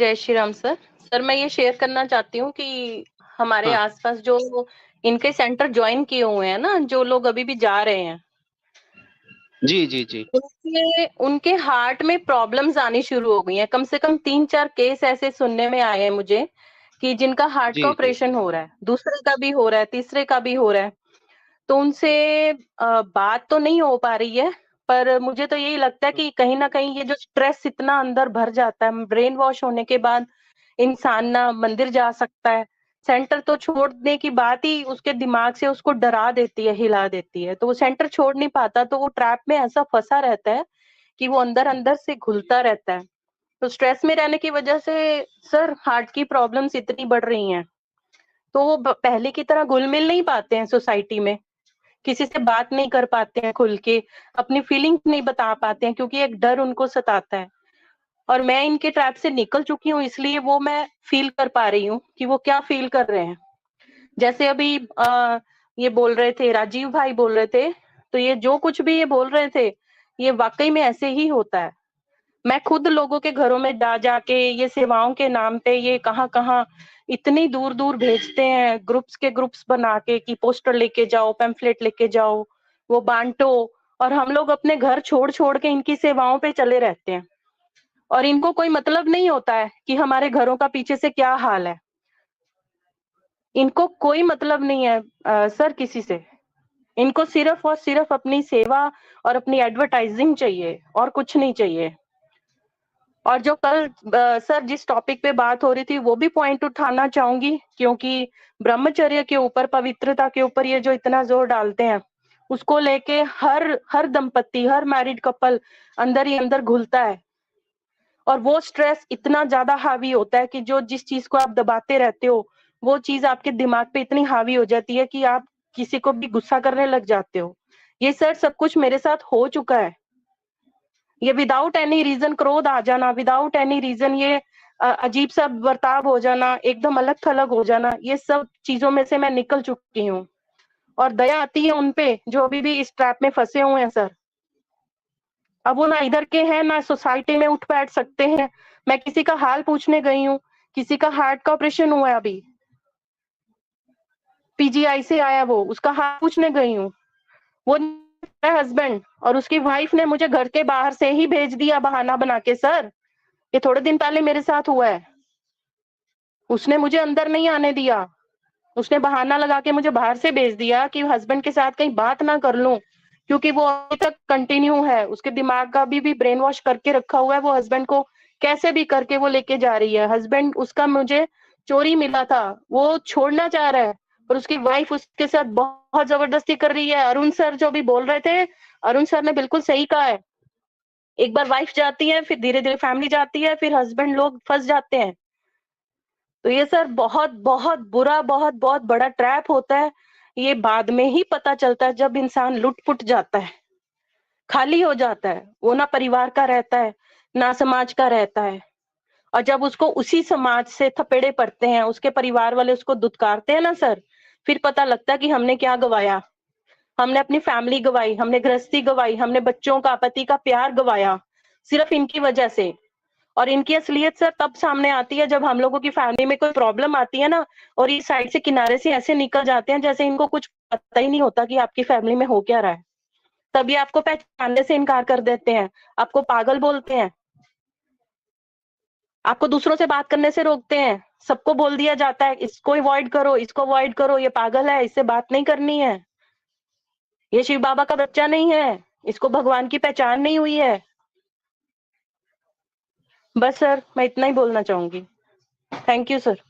जय Shri Ram sir. Sir मैं ये शेयर करना चाहती हूँ कि हमारे हाँ। आसपास जो इनके सेंटर ज्वाइन किए हुए हैं ना, जो लोग अभी भी जा रहे हैं, जी जी जी। उनके उनके हार्ट में प्रॉब्लम्स आनी शुरू हो गई हैं। कम से कम 3-4 केस ऐसे सुनने में आए हैं मुझे कि जिनका हार्ट का जी जी। ऑपरेशन हो रहा है, दूसरे का भी हो रहा है, तीसरे का भी हो रहा है। तो उनसे बात तो नहीं हो पा रही है, पर मुझे तो यही लगता है कि कहीं ना कहीं ये जो स्ट्रेस इतना अंदर भर जाता है, ब्रेन वॉश होने के बाद इंसान ना मंदिर जा सकता है, सेंटर तो छोड़ने की बात ही उसके दिमाग से उसको डरा देती है, हिला देती है, तो वो सेंटर छोड़ नहीं पाता, तो वो ट्रैप में ऐसा फंसा रहता है कि वो अंदर अंदर से घुलता रहता है। तो स्ट्रेस में रहने की वजह से सर हार्ट की प्रॉब्लम्स इतनी बढ़ रही हैं, तो वो पहले की तरह घुल मिल नहीं पाते हैं सोसाइटी में, किसी से बात नहीं कर पाते हैं खुल के, अपनी फीलिंग्स नहीं बता पाते हैं क्योंकि एक डर उनको सताता है। और मैं इनके ट्रैप से निकल चुकी हूँ, इसलिए वो मैं फील कर पा रही हूँ कि वो क्या फील कर रहे हैं। जैसे अभी ये बोल रहे थे, राजीव भाई बोल रहे थे, तो ये जो कुछ भी ये बोल रहे थे, ये वाकई में ऐसे ही होता है। मैं खुद लोगों के घरों में जा जाके ये सेवाओं के नाम पे ये कहाँ कहाँ इतनी दूर दूर भेजते हैं, ग्रुप्स के ग्रुप्स बना के कि पोस्टर लेके जाओ, पैम्फलेट लेके जाओ, वो बांटो, और हम लोग अपने घर छोड़ छोड़ के इनकी सेवाओं पे चले रहते हैं। और इनको कोई मतलब नहीं होता है कि हमारे घरों का पीछे से क्या हाल है। इनको कोई मतलब नहीं है सर किसी से। इनको सिर्फ और सिर्फ अपनी सेवा और अपनी एडवर्टाइजिंग चाहिए, और कुछ नहीं चाहिए। और जो कल सर जिस टॉपिक पे बात हो रही थी, वो भी पॉइंट उठाना चाहूंगी, क्योंकि ब्रह्मचर्य के ऊपर, पवित्रता के ऊपर ये जो इतना जोर डालते हैं, उसको लेके हर हर दंपत्ति, हर मैरिड कपल अंदर ही अंदर घुलता है। और वो स्ट्रेस इतना ज्यादा हावी होता है कि जो जिस चीज को आप दबाते रहते हो, वो चीज आपके दिमाग पे इतनी हावी हो जाती है कि आप किसी को भी गुस्सा करने लग जाते हो। ये सर सब कुछ मेरे साथ हो चुका है। ये विदाउट एनी रीजन क्रोध आ जाना, विदाउट एनी रीजन ये अजीब सा बर्ताव हो जाना, एकदम अलग थलग हो जाना, ये सब चीजों में से मैं निकल चुकी हूँ। और दया आती है उनपे जो अभी भी इस ट्रैप में फंसे हुए हैं सर। अब वो ना इधर के हैं, ना सोसाइटी में उठ बैठ सकते हैं। मैं किसी का हाल पूछने गई हूँ, किसी का हार्ट का ऑपरेशन हुआ है अभी, पीजीआई से आया, वो उसका हाल पूछने गई हूँ। वो हस्बैंड और उसकी वाइफ ने मुझे घर के बाहर से ही भेज दिया बहाना बना के सर। ये थोड़े दिन पहले मेरे साथ हुआ है। उसने मुझे अंदर नहीं आने दिया, उसने बहाना लगा के मुझे बाहर से भेज दिया कि हस्बैंड के साथ कहीं बात ना कर लूं, क्योंकि वो अभी तक कंटिन्यू है, उसके दिमाग का भी ब्रेन वॉश करके रखा हुआ है। वो हस्बैंड को कैसे भी करके वो लेके जा रही है। हस्बैंड उसका मुझे चोरी मिला था, वो छोड़ना चाह रहा है, और उसकी वाइफ उसके साथ बहुत जबरदस्ती कर रही है। अरुण सर जो भी बोल रहे थे, अरुण सर ने बिल्कुल सही कहा है। एक बार वाइफ जाती है, फिर धीरे धीरे फैमिली जाती है, फिर हस्बैंड लोग फंस जाते हैं। तो ये सर बहुत बहुत बुरा, बहुत बहुत बड़ा ट्रैप होता है। ये बाद में ही पता चलता है, जब इंसान लुट-पुट जाता है, खाली हो जाता है, वो ना परिवार का रहता है, ना समाज का रहता है। और जब उसको उसी समाज से थपेड़े पड़ते हैं, उसके परिवार वाले उसको दुत्कारते हैं ना सर, फिर पता लगता है कि हमने क्या गवाया। हमने अपनी फैमिली गवाई, हमने गृहस्थी गवाई, हमने बच्चों का, पति का प्यार गवाया, सिर्फ इनकी वजह से। और इनकी असलियत सर तब सामने आती है जब हम लोगों की फैमिली में कोई प्रॉब्लम आती है ना, और इस साइड से किनारे से ऐसे निकल जाते हैं जैसे इनको कुछ पता ही नहीं होता कि आपकी फैमिली में हो क्या रहा है। तभी आपको पहचानने से इनकार कर देते हैं, आपको पागल बोलते हैं, आपको दूसरों से बात करने से रोकते हैं। सबको बोल दिया जाता है इसको अवॉइड करो, इसको अवॉइड करो, ये पागल है, इससे बात नहीं करनी है, ये शिव बाबा का बच्चा नहीं है, इसको भगवान की पहचान नहीं हुई है। बस सर मैं इतना ही बोलना चाहूंगी। Thank you sir.